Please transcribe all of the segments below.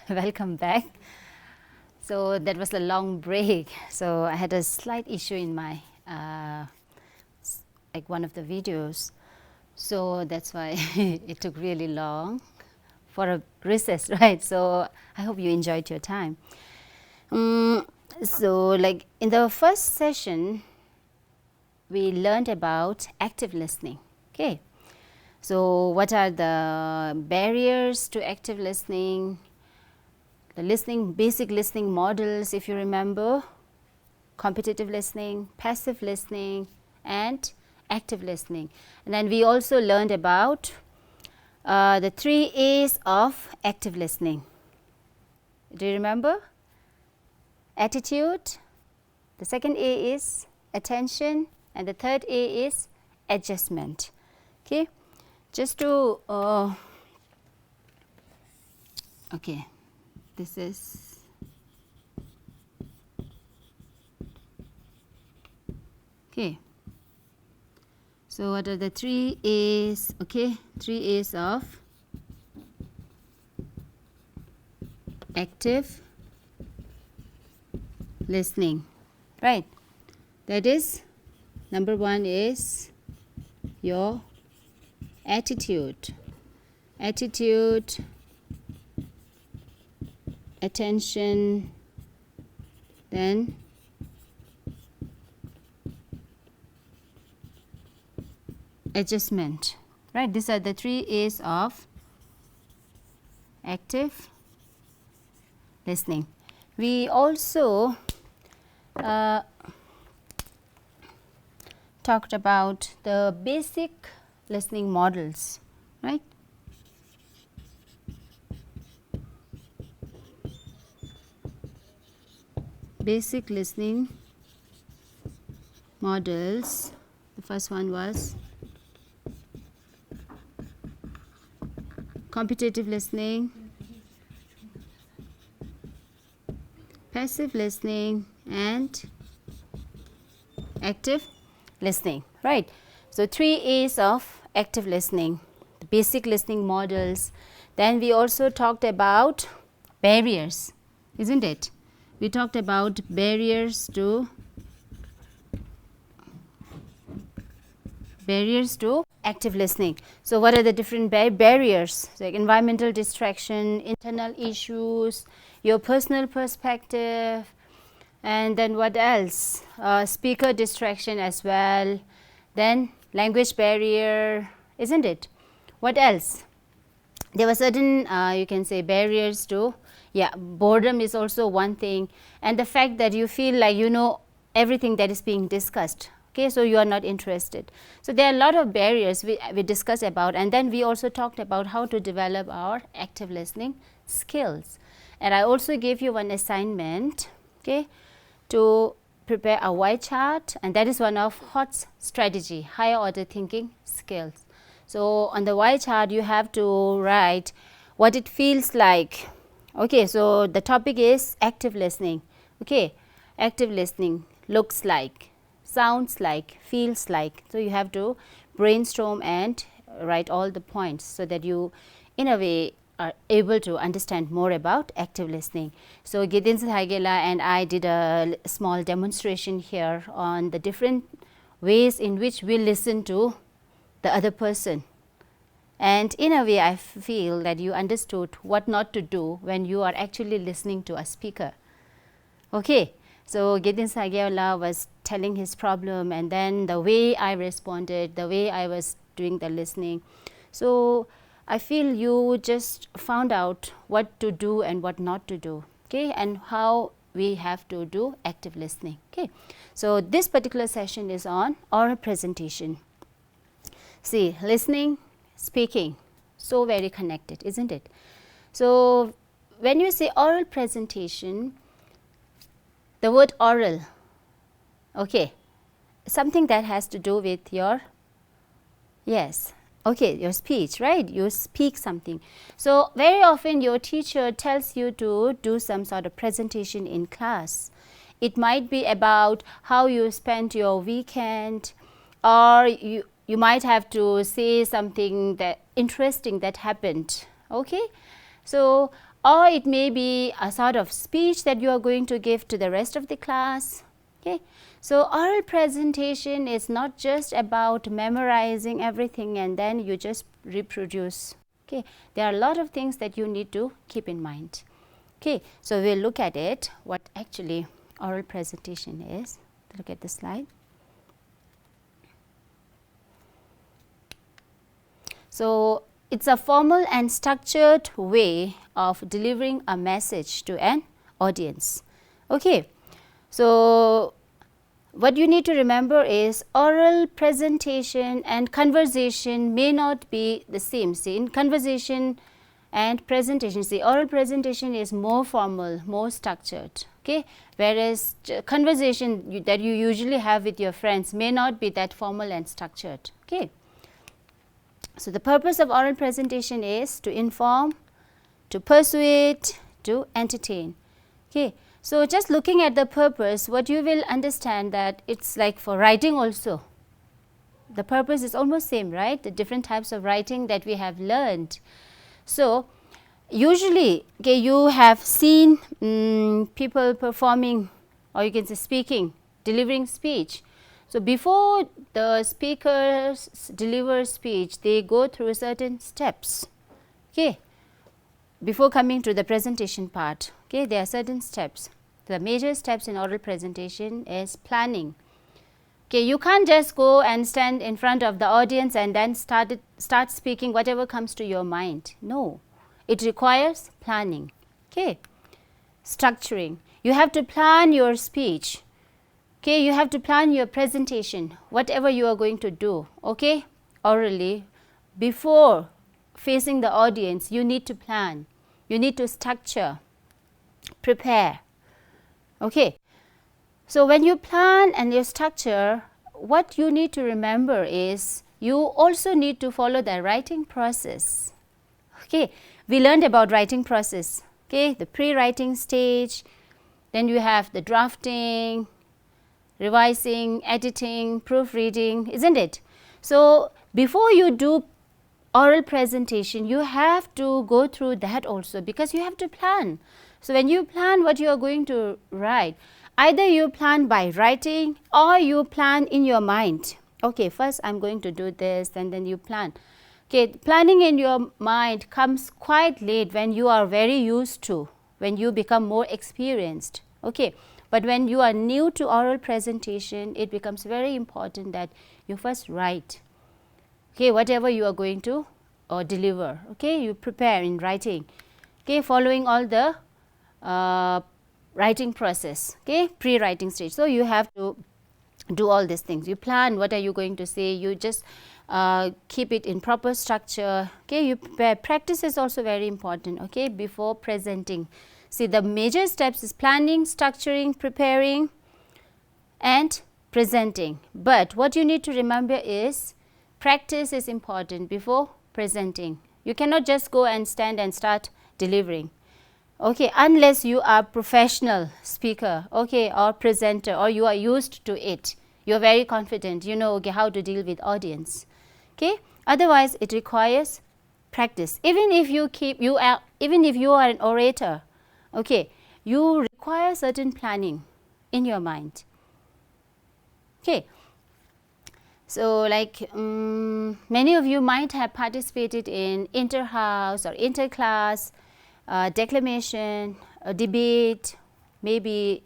Welcome back. So that was a long break. So I had a slight issue in my like one of the videos. So that's why it took really long for a recess, right? So I hope you enjoyed your time. So like in the first session, we learned about active listening. Okay. So what are the barriers to active listening? The listening, basic listening models, if you remember, competitive listening, passive listening, and active listening. And then we also learned about the 3 A's of active listening. Do you remember? Attitude, the second A is attention, and the third A is adjustment. Okay, just to okay, this is okay. So what are the 3 A's? Okay, 3 A's of active listening, right? That is, number 1 is your attitude, attention, then adjustment, right? These are the 3 A's of active listening. We also talked about the basic listening models, right? Basic listening models. The first one was competitive listening, passive listening, and active listening, right? So 3 A's of active listening, the basic listening models. Then we also talked about barriers, isn't it? We talked about barriers to active listening. So what are the different barriers? Like environmental distraction, internal issues, your personal perspective, and then what else? Speaker distraction as well. Then language barrier, isn't it? What else? There were certain, you can say, barriers to, boredom is also one thing, and the fact that you feel like you know everything that is being discussed. Okay, so you are not interested. So there are a lot of barriers we discussed about, and then we also talked about how to develop our active listening skills. And I also gave you one assignment, okay, to prepare a Y chart, and that is one of HOT's strategy, higher order thinking skills. So on the Y chart, you have to write what it feels like. Okay, so the topic is active listening. Okay, active listening looks like, sounds like, feels like. So you have to brainstorm and write all the points so that you, in a way, are able to understand more about active listening. So Gidin Hagela and I did a small demonstration here on the different ways in which we listen to the other person. And in a way, I feel that you understood what not to do when you are actually listening to a speaker. Okay, so Gidin Sagyola was telling his problem, and then the way I responded, the way I was doing the listening. So I feel you just found out what to do and what not to do, okay, and how we have to do active listening. Okay, so this particular session is on oral presentation. See, listening, speaking, so very connected, isn't it? So when you say oral presentation, the word oral, okay, something that has to do with your, yes, okay, your speech, right? You speak something. So very often your teacher tells you to do some sort of presentation in class. It might be about how you spent your weekend, or you might have to say something that interesting that happened. Okay, so or it may be a sort of speech that you are going to give to the rest of the class. Okay. So, oral presentation is not just about memorizing everything and then you just reproduce. Okay. There are a lot of things that you need to keep in mind. Okay. So, we will look at it, what actually oral presentation is. Look at the slide. So, it is a formal and structured way of delivering a message to an audience. Okay. So, what you need to remember is oral presentation and conversation may not be the same. See, in conversation and presentation, see, oral presentation is more formal, more structured, okay, whereas conversation that you usually have with your friends may not be that formal and structured. Okay. So, the purpose of oral presentation is to inform, to persuade, to entertain. Okay. So, just looking at the purpose, what you will understand that it is like for writing also. The purpose is almost same, right? The different types of writing that we have learned. So, usually okay, you have seen people performing, or you can say speaking, delivering speech. So, before the speakers deliver speech, they go through certain steps. Okay. Before coming to the presentation part, okay, there are certain steps. The major steps in oral presentation is planning. Okay, you can't just go and stand in front of the audience and then start speaking whatever comes to your mind. No, it requires planning. Okay, structuring. You have to plan your speech. Okay, you have to plan your presentation, whatever you are going to do, okay, orally. Before facing the audience, you need to plan, you need to structure, prepare, okay. So, when you plan and you structure, what you need to remember is you also need to follow the writing process, okay. We learned about writing process, okay, the pre-writing stage, then you have the drafting, revising, editing, proofreading, isn't it? So, before you do oral presentation, you have to go through that also, because you have to plan. So, when you plan what you are going to write, either you plan by writing or you plan in your mind. Okay, first I am going to do this, and then you plan. Okay, planning in your mind comes quite late when you are very used to, when you become more experienced. Okay. But when you are new to oral presentation, it becomes very important that you first write, okay, whatever you are going to deliver, okay, you prepare in writing, okay, following all the writing process, okay, pre-writing stage. So, you have to do all these things, you plan what are you going to say, you just keep it in proper structure, okay, you prepare. Practice is also very important, okay, before presenting. See, the major steps is planning, structuring, preparing and presenting. But what you need to remember is practice is important before presenting. You cannot just go and stand and start delivering, okay, unless you are professional speaker, okay, or presenter, or you are used to it. You are very confident, you know, okay, how to deal with audience. Okay. Otherwise, it requires practice. Even if you are an orator, okay, you require certain planning in your mind. Okay. So, like many of you might have participated in inter-house or inter-class declamation, debate, maybe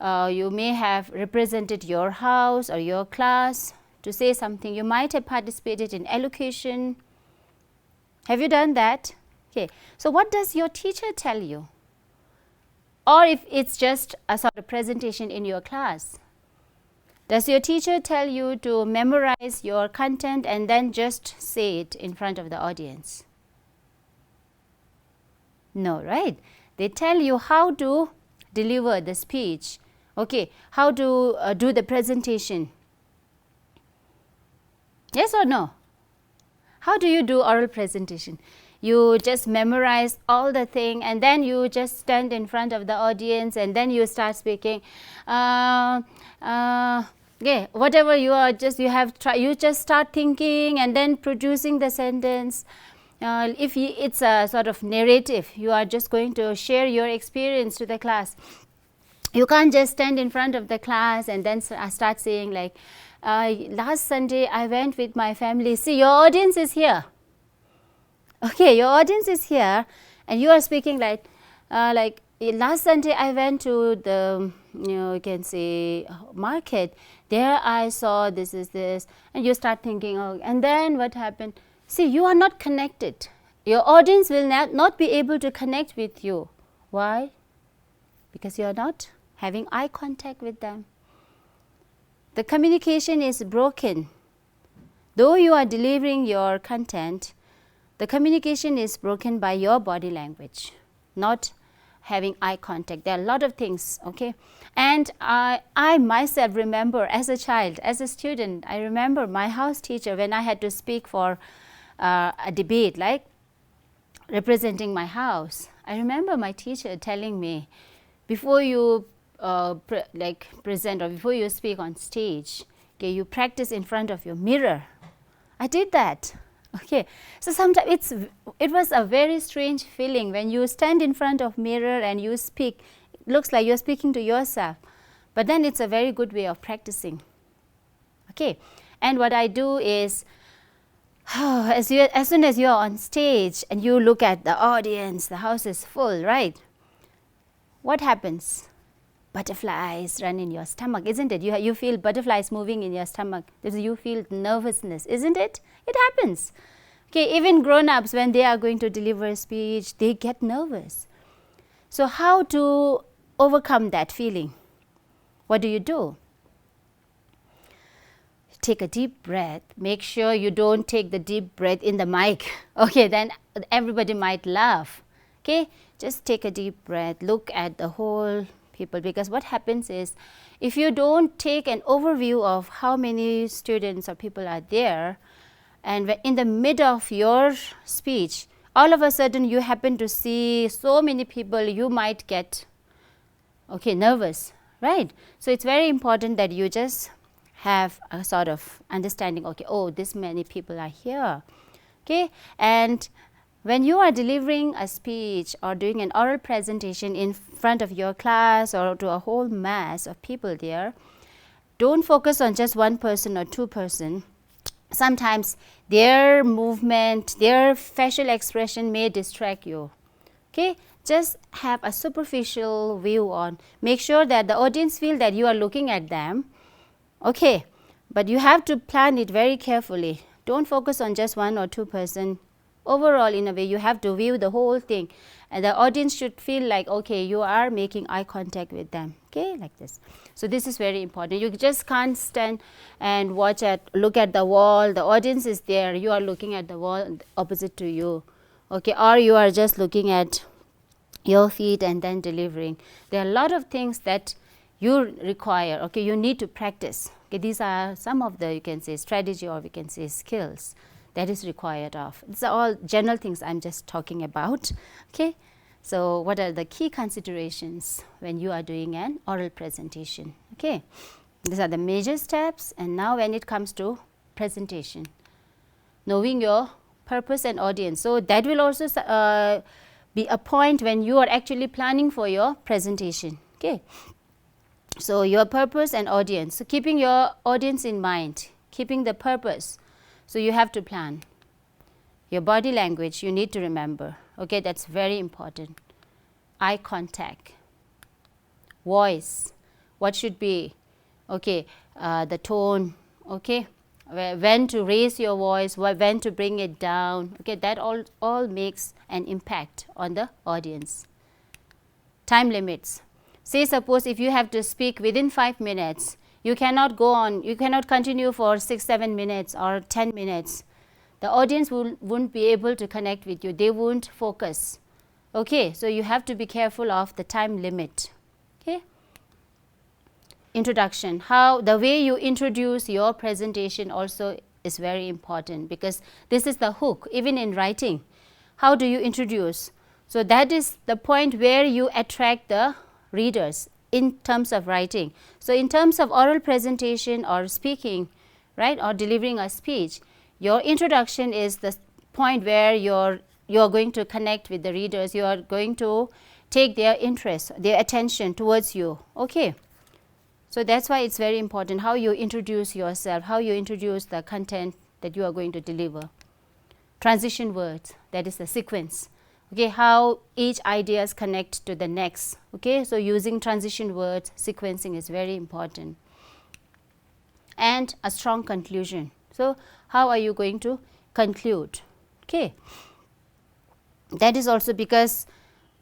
you may have represented your house or your class to say something. You might have participated in elocution. Have you done that? Okay. So, what does your teacher tell you? Or if it is just a sort of presentation in your class, does your teacher tell you to memorize your content and then just say it in front of the audience? No, right? They tell you how to deliver the speech, okay, how to do the presentation. Yes or no? How do you do oral presentation? You just memorize all the thing and then you just stand in front of the audience and then you start speaking. Okay, whatever you are, you just start thinking and then producing the sentence. If it's a sort of narrative, you are just going to share your experience to the class. You can't just stand in front of the class and then start saying like, last Sunday I went with my family. See, your audience is here. Okay, your audience is here, and you are speaking like last Sunday I went to the, you can say, market. There I saw this is this, and you start thinking, oh, and then what happened? See, you are not connected. Your audience will not be able to connect with you. Why? Because you are not having eye contact with them. The communication is broken. Though you are delivering your content, the communication is broken by your body language, not having eye contact. There are a lot of things, okay? And I myself remember as a child, as a student, I remember my house teacher when I had to speak for a debate, like representing my house. I remember my teacher telling me, before you present or before you speak on stage, okay, you practice in front of your mirror. I did that. Okay, so sometimes it was a very strange feeling when you stand in front of mirror and you speak. It looks like you're speaking to yourself, but then it's a very good way of practicing. Okay, and what I do is, as soon as you're on stage and you look at the audience, the house is full, right? What happens? Butterflies run in your stomach, isn't it? You feel butterflies moving in your stomach. You feel nervousness, isn't it? It happens. Okay, even grown-ups, when they are going to deliver a speech, they get nervous. So how to overcome that feeling? What do? Take a deep breath. Make sure you don't take the deep breath in the mic. Okay, then everybody might laugh. Okay, just take a deep breath. Look at the whole people, because what happens is, if you don't take an overview of how many students or people are there, and in the mid of your speech, all of a sudden you happen to see so many people, you might get nervous, right? So it's very important that you just have a sort of understanding, okay, oh, this many people are here, okay? And when you are delivering a speech or doing an oral presentation in front of your class or to a whole mass of people there, don't focus on just one person or two person. Sometimes their movement, their facial expression may distract you. Okay, just have a superficial view on. Make sure that the audience feel that you are looking at them. Okay, but you have to plan it very carefully. Don't focus on just one or two person. Overall, in a way, you have to view the whole thing, and the audience should feel like, okay, you are making eye contact with them, okay, like this. So this is very important. You just can't stand and look at the wall. The audience is there. You are looking at the wall opposite to you, okay, or you are just looking at your feet and then delivering. There are a lot of things that you require. Okay, you need to practice. Okay, these are some of the, you can say, strategy, or we can say skills that is required of. These are all general things I'm just talking about. Okay, so what are the key considerations when you are doing an oral presentation? Okay, these are the major steps. And now when it comes to presentation, knowing your purpose and audience. So that will also be a point when you are actually planning for your presentation. Okay, so your purpose and audience. So keeping your audience in mind, keeping the purpose. So you have to plan. Your body language, you need to remember. Okay, that's very important. Eye contact, voice, what should be, okay, the tone, okay, when to raise your voice, when to bring it down. Okay, that all makes an impact on the audience. Time limits. Say suppose if you have to speak within 5 minutes, you cannot go on, you cannot continue for 6-7 minutes or 10 minutes. The audience won't be able to connect with you. They won't focus. Okay, so you have to be careful of the time limit. Okay. Introduction. How the way you introduce your presentation also is very important, because this is the hook. Even in writing, how do you introduce? So that is the point where you attract the readers in terms of writing. So in terms of oral presentation or speaking, right, or delivering a speech, your introduction is the point where you're going to connect with the readers, you are going to take their interest, their attention towards you. Okay, so that's why it's very important how you introduce yourself, how you introduce the content that you are going to deliver. Transition words, that is the sequence. Okay, how each ideas connect to the next. Okay, so using transition words, sequencing is very important. And a strong conclusion. So how are you going to conclude? Okay, that is also because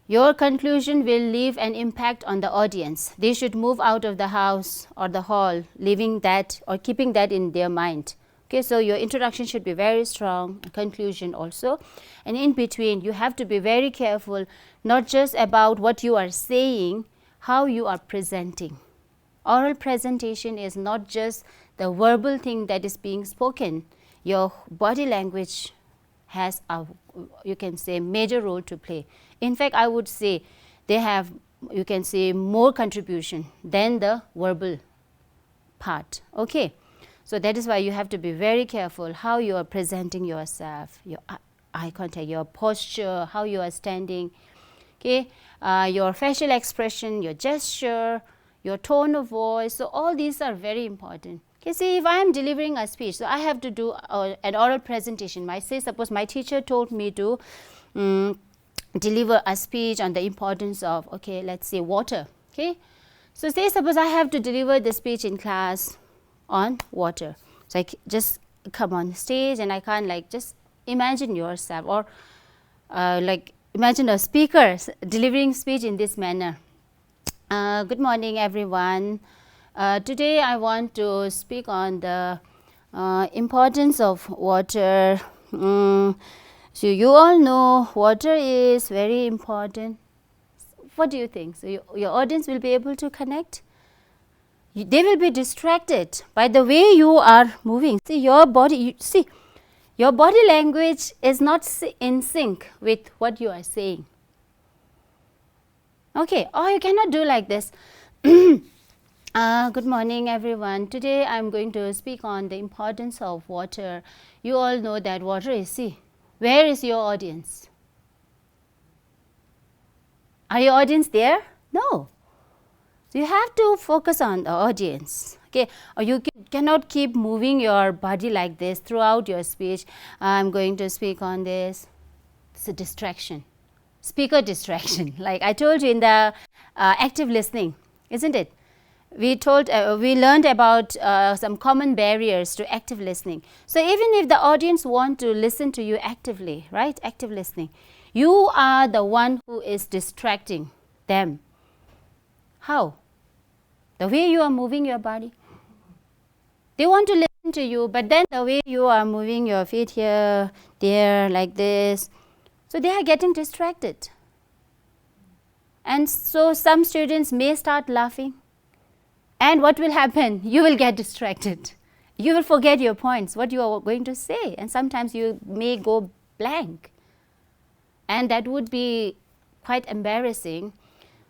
your conclusion will leave an impact on the audience. They should move out of the house or the hall leaving that or keeping that in their mind. Okay, so your introduction should be very strong, conclusion also, and in between you have to be very careful, not just about what you are saying, how you are presenting. Oral presentation is not just the verbal thing that is being spoken. Your body language has a, you can say, major role to play. In fact, I would say they have, you can say, more contribution than the verbal part. Okay, so that is why you have to be very careful how you are presenting yourself, your eye contact, your posture, how you are standing. Okay, your facial expression, your gesture, your tone of voice. So all these are very important. Okay, see, if I am delivering a speech, so I have to do an oral presentation. I say, suppose my teacher told me to deliver a speech on the importance of, okay, let's say water. Okay, so say suppose I have to deliver the speech in class on water. So I just come on stage and I can't, like, just imagine yourself or like imagine a speaker delivering speech in this manner. Good morning, everyone. Today I want to speak on the importance of water. So you all know water is very important. What do you think? So your audience will be able to connect? They will be distracted by the way you are moving. See, your body, your body language is not in sync with what you are saying. Okay, or you cannot do like this. Good morning, everyone. Today I am going to speak on the importance of water. You all know that water is, see, where is your audience? Are your audience there? No. So you have to focus on the audience. Okay, or you cannot keep moving your body like this throughout your speech. I'm going to speak on this. It's a distraction, speaker distraction. Like I told you in the active listening, isn't it? We learned about some common barriers to active listening. So even if the audience want to listen to you actively, right? Active listening, you are the one who is distracting them. How? The way you are moving your body. They want to listen to you, but then the way you are moving your feet here, there, like this, so they are getting distracted. And so some students may start laughing. And what will happen? You will get distracted. You will forget your points, what you are going to say. And sometimes you may go blank. And that would be quite embarrassing.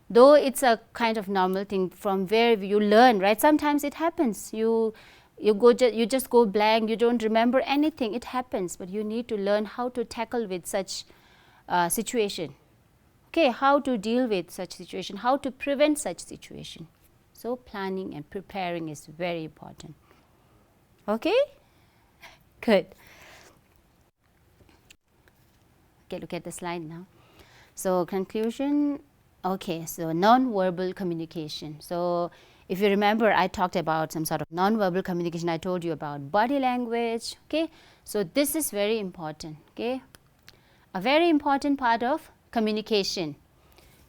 Though it's a kind of normal thing from where you learn, right? Sometimes it happens. You just go blank. You don't remember anything. It happens. But you need to learn how to tackle with such situation. Okay, how to deal with such situation, how to prevent such situation. So planning and preparing is very important. Okay? Good. Okay, look at the slide now. So conclusion, okay, so non-verbal communication. So if you remember, I talked about some sort of non-verbal communication. I told you about body language, okay? So this is very important, okay? A very important part of communication.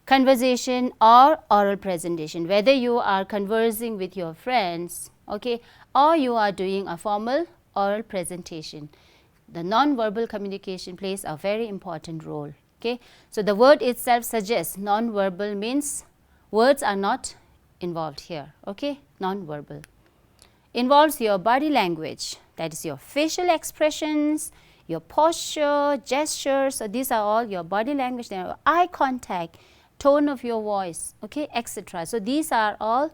Conversation or oral presentation, whether you are conversing with your friends, okay, or you are doing a formal oral presentation, the non-verbal communication plays a very important role. Okay, so the word itself suggests non-verbal means words are not involved here. Okay, non-verbal involves your body language, that is your facial expressions, your posture, gestures. So these are all your body language, your eye contact, tone of your voice, okay, etc. So these are all,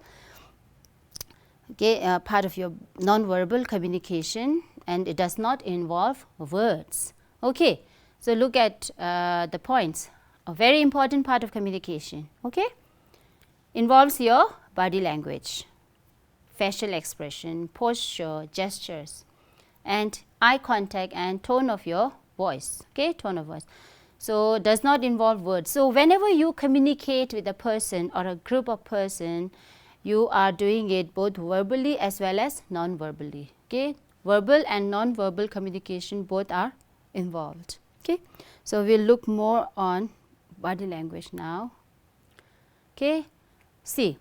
okay, part of your non-verbal communication, and it does not involve words. Okay, so look at the points. A very important part of communication, okay, involves your body language, facial expression, posture, gestures, and eye contact and tone of your voice, okay, tone of voice. So, does not involve words. So, whenever you communicate with a person or a group of person, you are doing it both verbally as well as non-verbally, okay. Verbal and non-verbal communication both are involved, okay. So, we will look more on body language now, okay. See,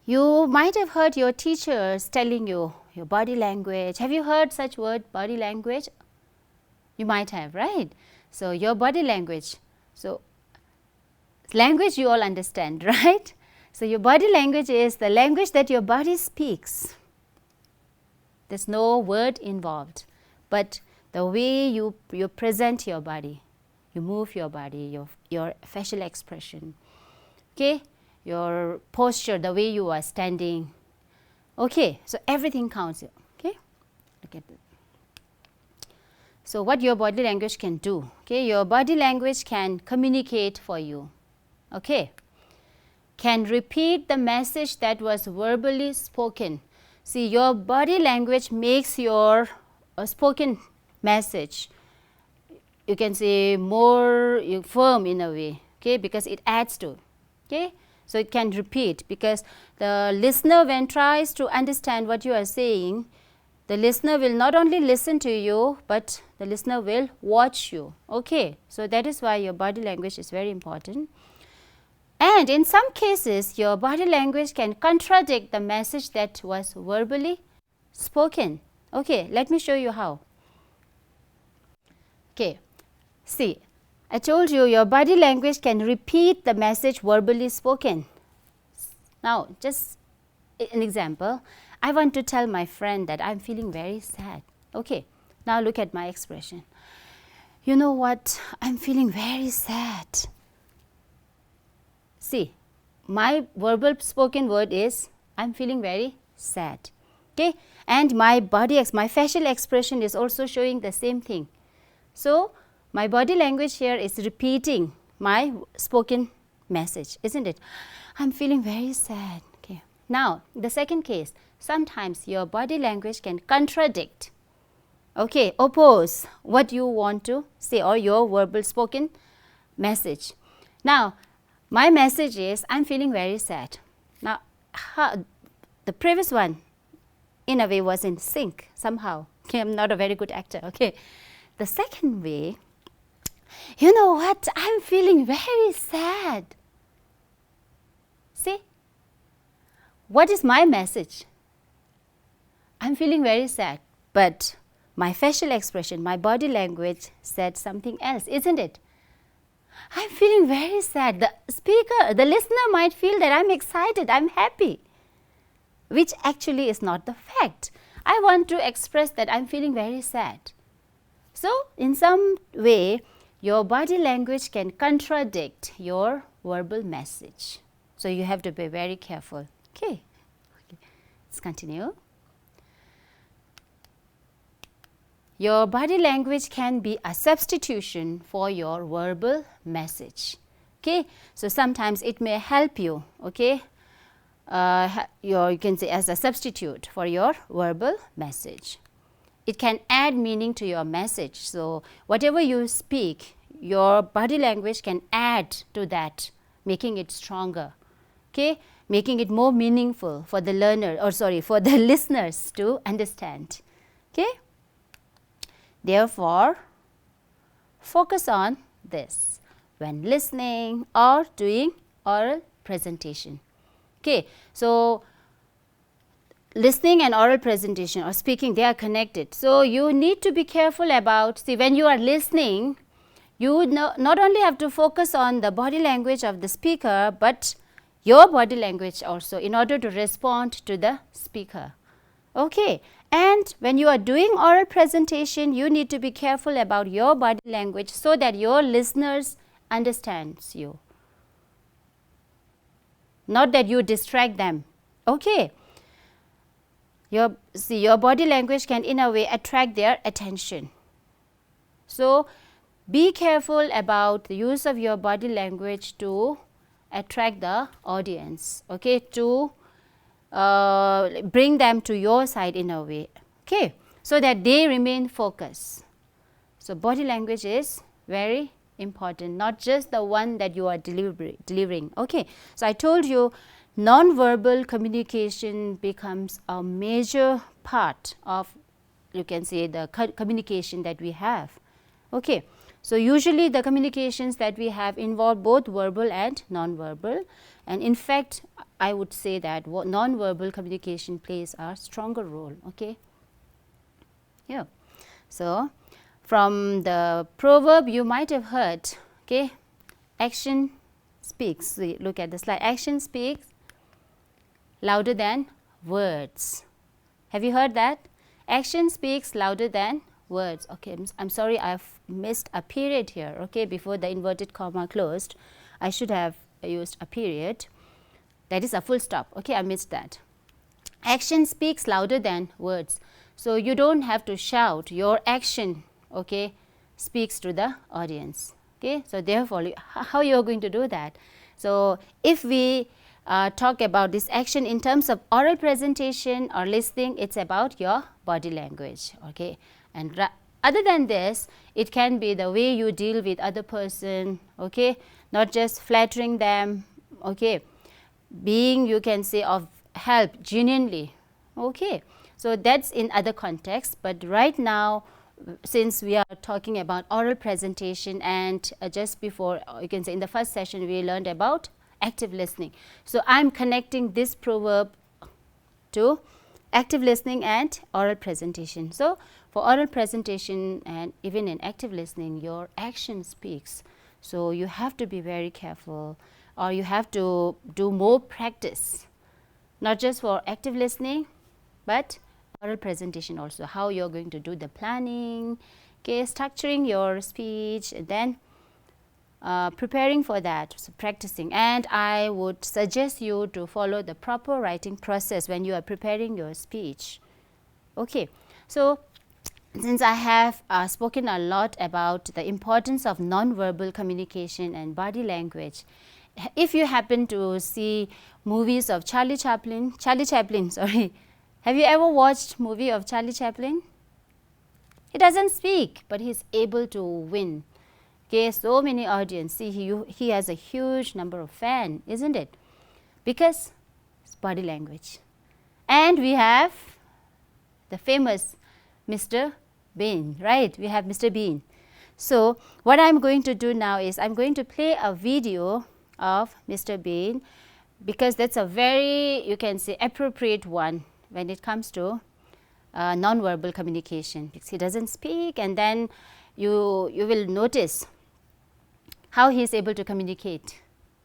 you might have heard your teachers telling you your body language. Have you heard such word, body language? You might have, right? So, your body language. So, language you all understand, right? So, your body language is the language that your body speaks. There is no word involved, but the way you present your body, you move your body, your facial expression, okay, your posture, the way you are standing, okay. So, everything counts here, okay. Look at it. So, what your body language can do, okay, your body language can communicate for you, okay, can repeat the message that was verbally spoken. See, your body language makes your spoken message, you can say, more firm in a way, okay, because it adds to, okay. So, it can repeat, because the listener, when tries to understand what you are saying, the listener will not only listen to you, but the listener will watch you, okay. So, that is why your body language is very important. And in some cases, your body language can contradict the message that was verbally spoken, okay. Let me show you how, okay. See, I told you your body language can repeat the message verbally spoken. Now, just an example, I want to tell my friend that I am feeling very sad, okay. Now, look at my expression. You know what, I am feeling very sad. See, my verbal spoken word is I am feeling very sad, okay, and my my facial expression is also showing the same thing. So, my body language here is repeating my spoken message, isn't it? I am feeling very sad, okay. Now, the second case, sometimes your body language can contradict, okay, oppose what you want to say or your verbal spoken message. Now, my message is I am feeling very sad. Now, the previous one in a way was in sync somehow, okay. I am not a very good actor, okay. The second way, you know what, I am feeling very sad. See, what is my message? I am feeling very sad, but my facial expression, my body language said something else, isn't it? I am feeling very sad. The speaker, the listener might feel that I am excited, I am happy, which actually is not the fact. I want to express that I am feeling very sad. So, in some way, your body language can contradict your verbal message. So, you have to be very careful, okay. Let's continue. Your body language can be a substitution for your verbal message, okay. So, sometimes it may help you, okay, you can say as a substitute for your verbal message. It can add meaning to your message. So, whatever you speak, your body language can add to that, making it stronger, okay, making it more meaningful for the learner, or sorry, for the listeners to understand, okay. Therefore, focus on this when listening or doing oral presentation, okay. So, listening and oral presentation or speaking, they are connected. So, you need to be careful about, see, when you are listening, you would not only have to focus on the body language of the speaker, but your body language also in order to respond to the speaker, okay. And when you are doing oral presentation, you need to be careful about your body language so that your listeners understands you, not that you distract them, okay. Your body language can in a way attract their attention. So be careful about the use of your body language to attract the audience, okay, to bring them to your side in a way, okay, so that they remain focused. So body language is very important, not just the one that you are delivering, okay. So I told you non-verbal communication becomes a major part of, you can say, the communication that we have, okay. So usually the communications that we have involve both verbal and non-verbal, and in fact I would say that non-verbal communication plays a stronger role, okay. Yeah. So from the proverb you might have heard, okay, action speaks. So look at the slide. Action speaks louder than words. Have you heard that? Action speaks louder than words. Okay, I'm sorry, I've missed a period here, okay, before the inverted comma closed. I should have used a period. That is a full stop, okay, I missed that. Action speaks louder than words. So you don't have to shout, your action, okay, speaks to the audience, okay. So therefore, how you are going to do that? So if we talk about this action in terms of oral presentation or listening, it's about your body language, okay. And other than this, it can be the way you deal with other person, okay, not just flattering them, okay, being, you can say, of help genuinely, okay. So that's in other contexts, but right now, since we are talking about oral presentation, and just before, you can say in the first session we learned about active listening. So I'm connecting this proverb to active listening and oral presentation. So for oral presentation and even in active listening, your action speaks. So you have to be very careful, or you have to do more practice, not just for active listening, but oral presentation also, how you're going to do the planning, okay, structuring your speech, and then preparing for that, so practicing. And I would suggest you to follow the proper writing process when you are preparing your speech, okay. So since I have spoken a lot about the importance of non-verbal communication and body language, if you happen to see movies of Charlie Chaplin, sorry, have you ever watched movie of Charlie Chaplin? He doesn't speak, but he's able to win, okay, so many audience. See, he has a huge number of fans, isn't it? Because it's body language. And we have the famous Mr. Bean, right? We have Mr. Bean. So what I'm going to do now is I'm going to play a video of Mr. Bean, because that's a very, you can say, appropriate one when it comes to non-verbal communication, because he doesn't speak, and then you will notice how he is able to communicate,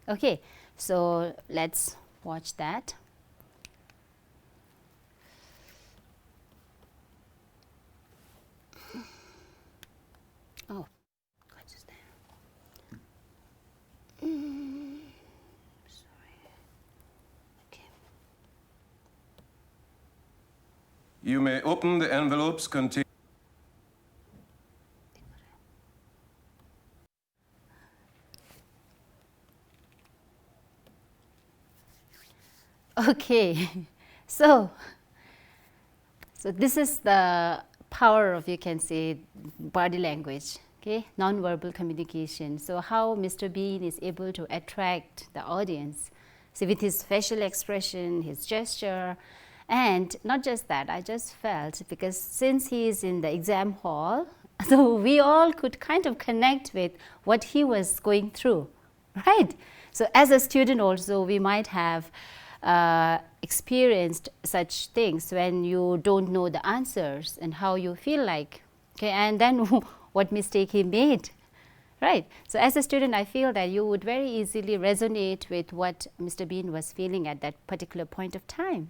okay. So let's watch that. Oh, what is there? Sorry. Okay. You may open the envelopes containing. Okay, so this is the power of, you can say, body language, okay, non-verbal communication. So how Mr. Bean is able to attract the audience, so with his facial expression, his gesture, and not just that, I just felt, because since he is in the exam hall, so we all could kind of connect with what he was going through, right? So as a student also, we might have experienced such things when you don't know the answers and how you feel like, okay, and then what mistake he made, right? So as a student, I feel that you would very easily resonate with what Mr. Bean was feeling at that particular point of time.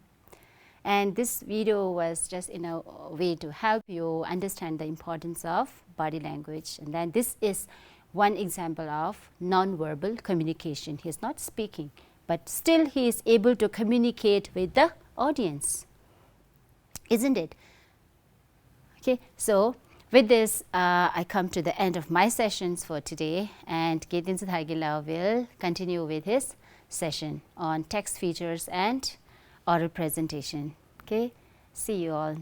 And this video was just in a way to help you understand the importance of body language. And then this is one example of non-verbal communication. He is not speaking, but still he is able to communicate with the audience, isn't it? Okay, so With this, I come to the end of my sessions for today, and Ketin Sudhagila will continue with his session on text features and oral presentation. Okay, see you all.